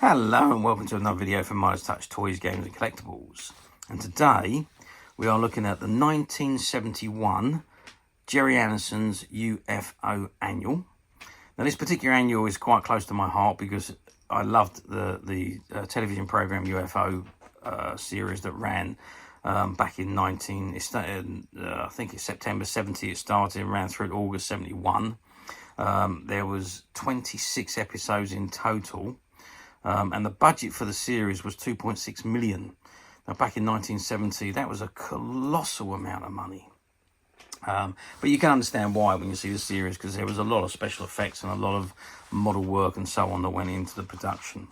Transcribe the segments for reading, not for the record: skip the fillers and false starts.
Hello and welcome to another video from Midas Touch Toys, Games and Collectibles. And today we are looking at the 1971 Gerry Andersons UFO Annual. Now this particular annual is quite close to my heart because I loved the television program UFO series that ran back in I think it's September 70 it started and ran through to August 71. There was 26 episodes in total. And the budget for the series was 2.6 million. Now, back in 1970, that was a colossal amount of money. But you can understand why when you see the series, because there was a lot of special effects and a lot of model work and so on that went into the production.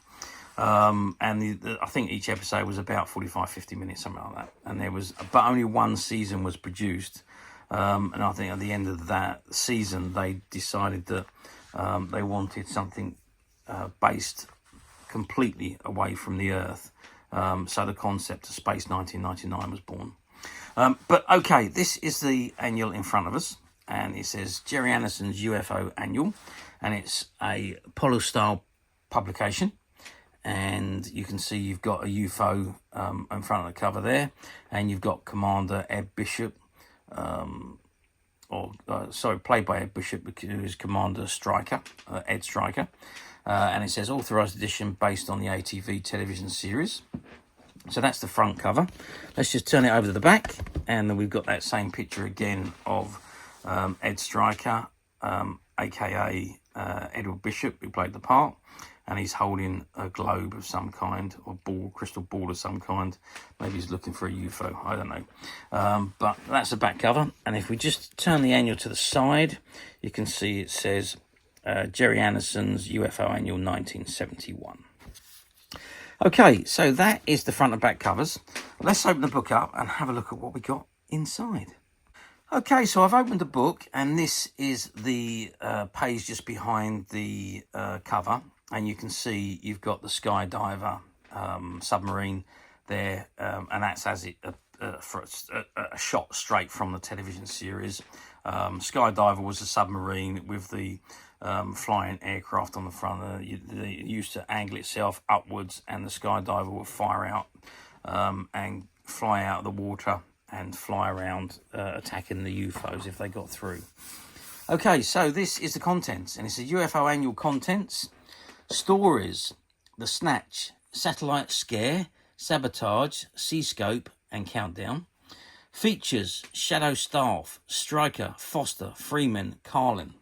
And I think each episode was about 45-50 minutes, something like that. And there was, but only one season was produced. And I think at the end of that season, they decided that they wanted something based completely away from the Earth. So the concept of Space 1999 was born. But okay, this is the annual in front of us, and it says Gerry Andersons UFO Annual, and it's a Polystyle publication. And you can see you've got a UFO in front of the cover there, and you've got Commander Ed Bishop, played by Ed Bishop, who is Commander Stryker, Ed Stryker. And it says Authorized edition based on the ATV television series. So that's the front cover. Let's just turn it over to the back, and then we've got that same picture again of Ed Stryker, aka Edward Bishop, who played the part, and he's holding a globe of some kind, or crystal ball of some kind. Maybe he's looking for a UFO, I don't know. But that's the back cover, and if we just turn the annual to the side, you can see it says Gerry Andersons UFO Annual 1971. Okay, so that is the front and back covers. Let's open the book up and have a look at what we got inside. Okay, so I've opened the book, and this is the page just behind the cover, and you can see you've got the Skydiver submarine there, and that's as it for a shot straight from the television series. Skydiver was a submarine with the flying aircraft on the front. It used to angle itself upwards, and the Skydiver would fire out and fly out of the water and fly around attacking the UFOs if they got through. Okay, so this is the contents, and it's a UFO Annual contents. Stories: The Snatch, Satellite Scare, Sabotage, Seascope and Countdown. Features: Shadow Staff, Stryker, Foster, Freeman, Carlin.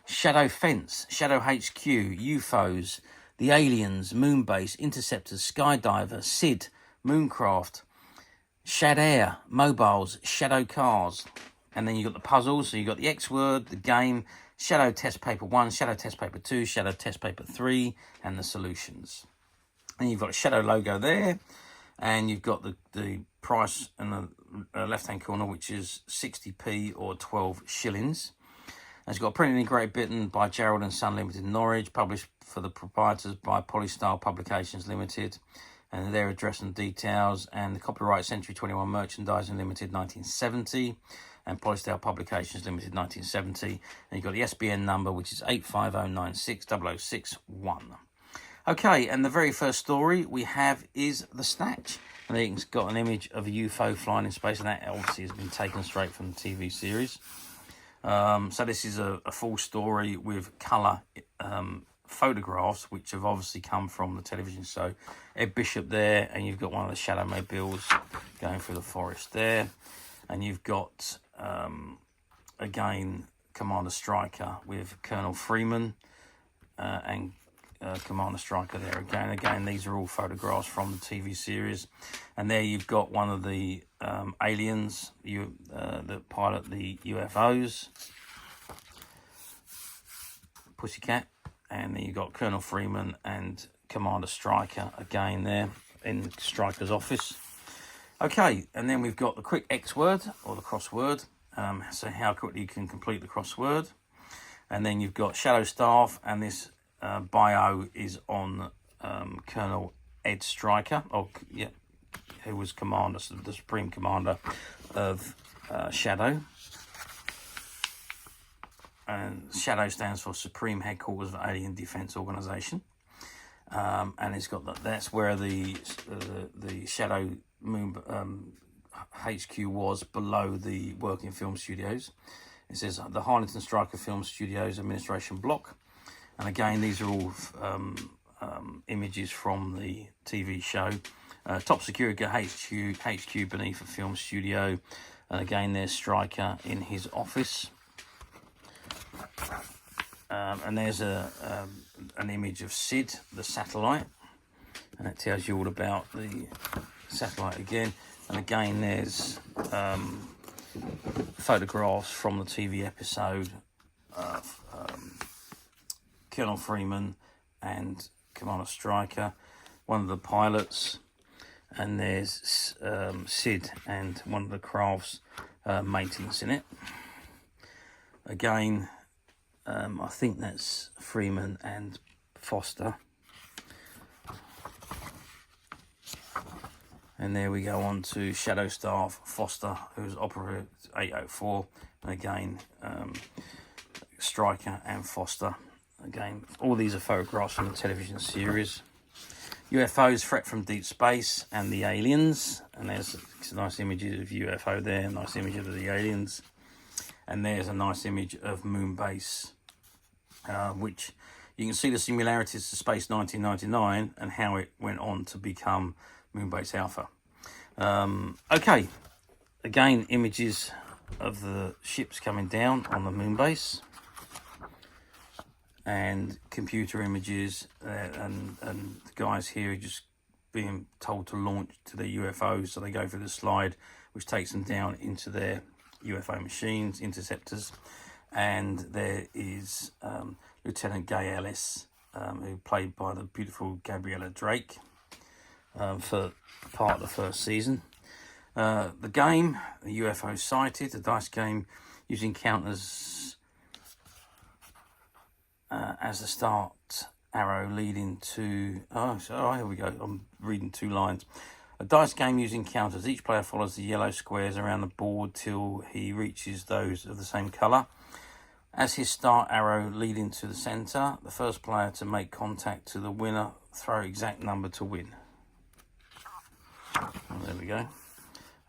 Shadow Fence, Shadow HQ, UFOs, The Aliens, Moonbase, Interceptors, Skydiver, SID, Mooncraft, Shadair, Mobiles, Shadow Cars. And then you've got the puzzles, so you've got the X Word, the game, Shadow Test Paper 1, Shadow Test Paper 2, Shadow Test Paper 3, and the solutions. And you've got a Shadow logo there, and you've got the price in the left-hand corner, which is 60p or 12 shillings. And it's got a printed and engraved bitten by Gerald and Son Limited, Norwich, published for the proprietors by Polystyle Publications Limited, and their address and details, and the copyright Century 21 Merchandising Limited 1970, and Polystyle Publications Limited 1970, and you've got the SBN number, which is 850960061. Okay, and the very first story we have is The Snatch, and it's got an image of a UFO flying in space, and that obviously has been taken straight from the TV series. So this is a full story with colour photographs, which have obviously come from the television show. Ed Bishop there, and you've got one of the Shadow Mobiles going through the forest there, and you've got again Commander Stryker with Colonel Freeman and Commander Stryker there again. These are all photographs from the TV series, and there you've got one of the aliens that pilot the UFOs, Pussycat, and then you've got Colonel Freeman and Commander Stryker again there in Stryker's office. Okay, and then we've got the quick X word or the crossword, so how quickly you can complete the crossword, and then you've got Shadow Staff, and this bio is on Colonel Ed Stryker, who was commander, the Supreme Commander of Shadow. And Shadow stands for Supreme Headquarters of Alien Defense Organization. and it's got that's where the Shadow Moon HQ was, below the working film studios. It says the Harlington Striker Film Studios Administration Block, and again these are all images from the TV show. Top security HQ beneath a film studio, and again there's Striker in his office. And there's an image of Sid, the satellite, and it tells you all about the satellite again. And again, there's photographs from the TV episode of Colonel Freeman and Commander Striker, one of the pilots, and there's Sid and one of the craft's maintenance in it. Again, I think that's Freeman and Foster. And there we go on to Shadow Staff Foster, who's Operative 804. And again, Striker and Foster. Again, all these are photographs from the television series. UFOs, Threat from Deep Space, and the Aliens. And there's some nice images of UFO there, nice image of the aliens. And there's a nice image of Moonbase, which you can see the similarities to Space 1999 and how it went on to become Moonbase Alpha. Okay, again, images of the ships coming down on the Moonbase, and computer images, and the guys here are just being told to launch to their UFOs, so they go through the slide which takes them down into their UFO machines, interceptors. And there is Lieutenant Gay Ellis, who played by the beautiful Gabriella Drake, for part of the first season. The game, the UFO sighted, the dice game using counters as the start arrow leading to... here we go, I'm reading two lines. A dice game using counters. Each player follows the yellow squares around the board till he reaches those of the same colour. As his start arrow leading to the centre, the first player to make contact to the winner throw exact number to win. Oh, there we go.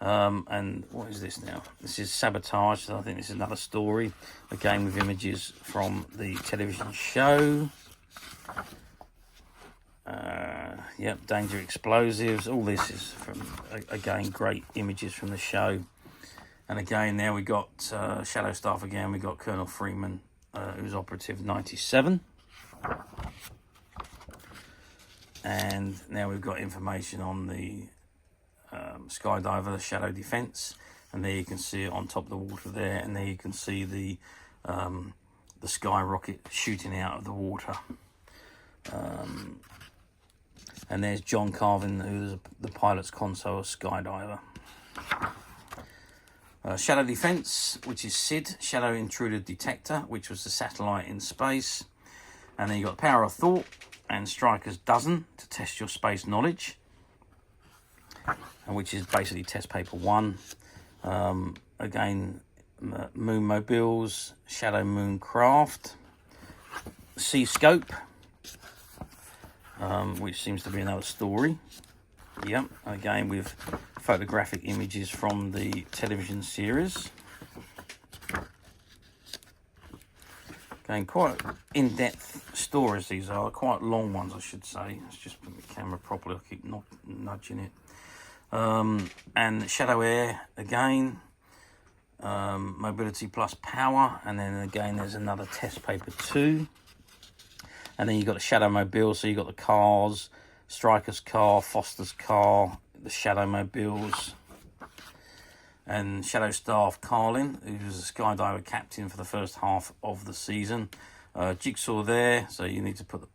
And what is this now? This is Sabotage. So I think this is another story. A game with images from the television show. Yep, Danger Explosives. All this is from, again, great images from the show. And again, there we got Shadow Staff again. We got Colonel Freeman, who's Operative 97. And now we've got information on the skydiver, the Shadow Defense. And there you can see it on top of the water there. And there you can see the skyrocket shooting out of the water. And there's John Carvin, who's the pilot's console skydiver. Shadow Defense, which is Sid, Shadow Intruder Detector, which was the satellite in space. And then you got Power of Thought and Striker's Dozen to test your space knowledge, which is basically test paper 1. Again, Moon Mobiles, Shadow Moon Craft, Sea Scope, which seems to be another story. Yep, again with photographic images from the television series. Again, quite in-depth stories these are, quite long ones I should say. Let's just put the camera properly, I keep nudging it. And Shadow Air again, Mobility plus Power, and then again there's another test paper 2. And then you've got the Shadow Mobile, so you've got the cars, Striker's car, Foster's car, the Shadow Mobiles, and Shadow Staff Carlin, who was a skydiver captain for the first half of the season. Jigsaw there, so you need to put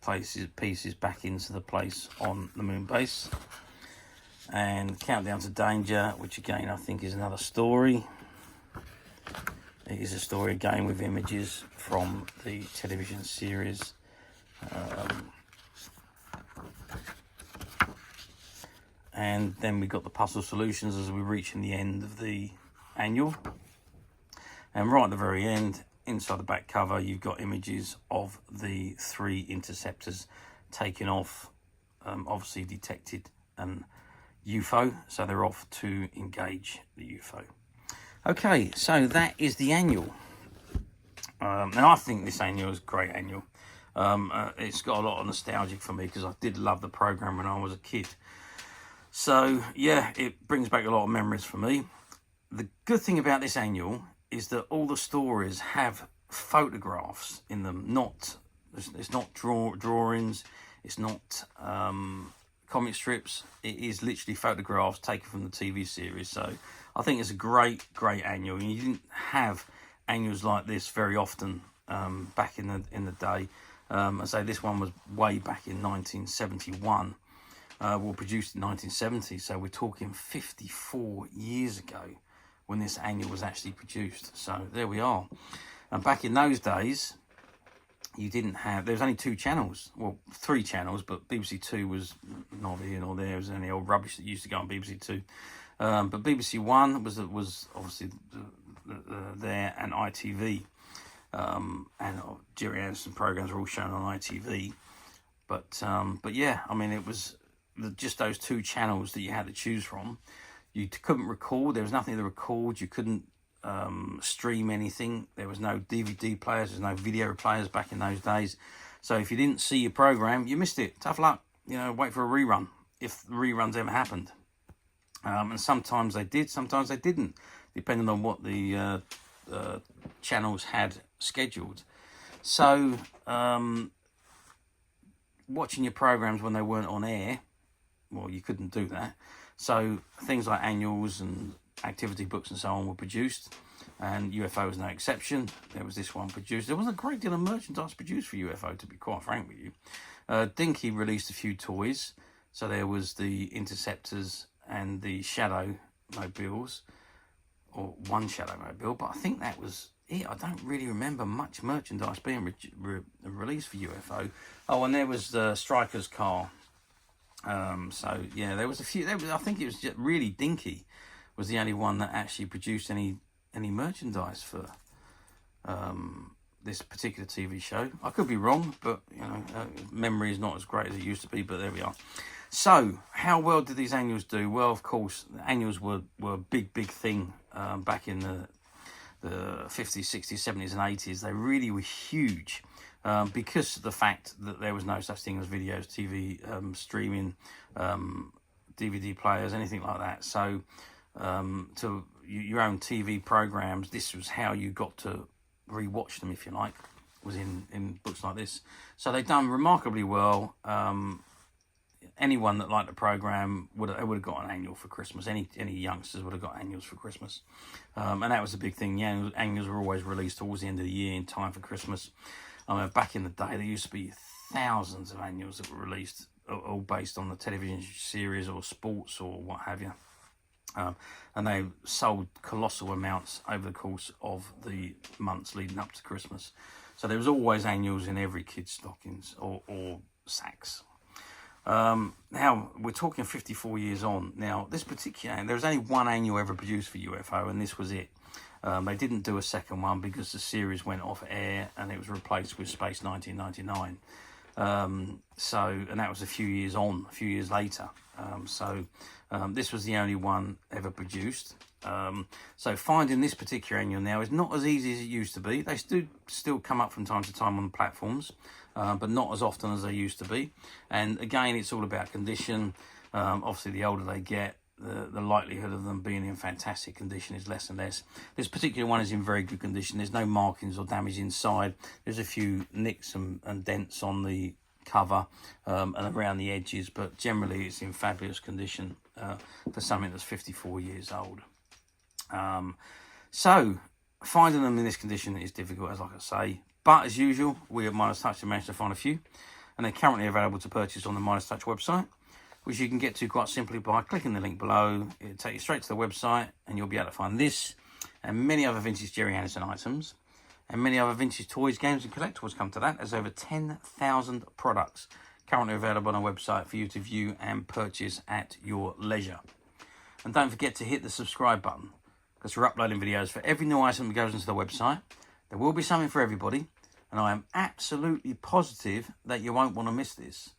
the pieces back into the place on the moon base. And Countdown to Danger, which again I think is another story. It is a story again with images from the television series. And then we got the puzzle solutions as we're reaching the end of the annual. And right at the very end, inside the back cover, you've got images of the 3 interceptors taken off, obviously detected an UFO, so they're off to engage the UFO. Okay, so that is the annual. And I think this annual is a great annual. It's got a lot of nostalgia for me because I did love the program when I was a kid. So yeah, it brings back a lot of memories for me. The good thing about this annual is that all the stories have photographs in them. It's not drawings. It's not comic strips. It is literally photographs taken from the TV series. So I think it's a great annual. And you didn't have annuals like this very often back in the day. I say this one was way back in 1971. Well, produced in 1970, so we're talking 54 years ago when this annual was actually produced. So there we are. And back in those days, you didn't have, there was only 2 channels, well, 3 channels, but BBC Two was not here nor there. It was any old rubbish that used to go on BBC Two. But BBC One was obviously there, and ITV. And Gerry Anderson programs were all shown on ITV. But yeah, I mean, it was just those 2 channels that you had to choose from. You couldn't record. There was nothing to record. You couldn't stream anything. There was no DVD players. There's no video players back in those days. So if you didn't see your program, you missed it. Tough luck. You know, wait for a rerun, if the reruns ever happened. And sometimes they did, sometimes they didn't, depending on what the channels had scheduled. So watching your programs when they weren't on air, well, you couldn't do that. So things like annuals and activity books and so on were produced, and UFO was no exception. There was this one produced. There wasn't a great deal of merchandise produced for UFO, to be quite frank with you. Dinky released a few toys. So there was the Interceptors and the Shadow mobiles, or one Shadow mobile, but I think that was it. I don't really remember much merchandise being released for UFO. Oh, and there was the Striker's car. So yeah, there was a few. I think it was just really Dinky was the only one that actually produced any merchandise for this particular TV show. I could be wrong, but you know, memory is not as great as it used to be. But there we are. So how well did these annuals do? Well, of course, the annuals were a big thing back in the 50s, 60s, 70s, and 80s. They really were huge. Because of the fact that there was no such thing as videos, TV, streaming, DVD players, anything like that. So to your own TV programs, this was how you got to rewatch them, if you like, was in books like this. So they've done remarkably well. Anyone that liked the program would have got an annual for Christmas. Any youngsters would have got annuals for Christmas, and that was a big thing. Yeah, annuals were always released towards the end of the year in time for Christmas. I mean, back in the day, there used to be thousands of annuals that were released, all based on the television series or sports or what have you. And they sold colossal amounts over the course of the months leading up to Christmas. So there was always annuals in every kid's stockings or sacks. Now, we're talking 54 years on. Now, this particular, there was only one annual ever produced for UFO, and this was it. They didn't do a second one because the series went off air and it was replaced with Space 1999. And that was a few years later. This was the only one ever produced. So finding this particular annual now is not as easy as it used to be. They still come up from time to time on the platforms, but not as often as they used to be. And again, it's all about condition. Obviously, the older they get, the likelihood of them being in fantastic condition is less and less. This particular one is in very good condition. There's no markings or damage inside. There's a few nicks and dents on the cover and around the edges, but generally it's in fabulous condition for something that's 54 years old. So finding them in this condition is difficult, as like I say, but as usual, we at Midas Touch have managed to find a few, and they're currently available to purchase on the Midas Touch website, which you can get to quite simply by clicking the link below. It'll take you straight to the website, and you'll be able to find this and many other vintage Gerry Anderson items, and many other vintage toys, games and collectibles come to that. There's over 10,000 products currently available on our website for you to view and purchase at your leisure. And don't forget to hit the subscribe button, because we're uploading videos for every new item that goes into the website. There will be something for everybody, and I am absolutely positive that you won't want to miss this.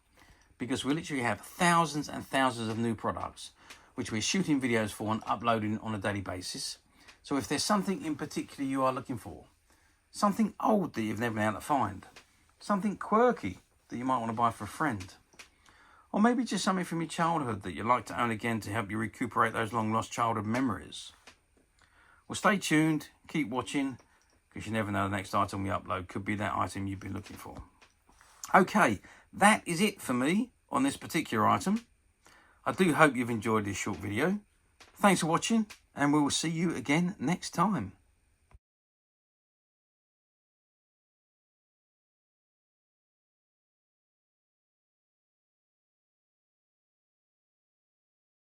because we literally have thousands and thousands of new products which we're shooting videos for and uploading on a daily basis. So if there's something in particular you are looking for, something old that you've never been able to find, something quirky that you might want to buy for a friend, or maybe just something from your childhood that you'd like to own again to help you recuperate those long lost childhood memories. Well, stay tuned, keep watching, because you never know, the next item we upload could be that item you've been looking for. Okay, that is it for me on this particular item. I do hope you've enjoyed this short video. Thanks for watching, and we will see you again next time.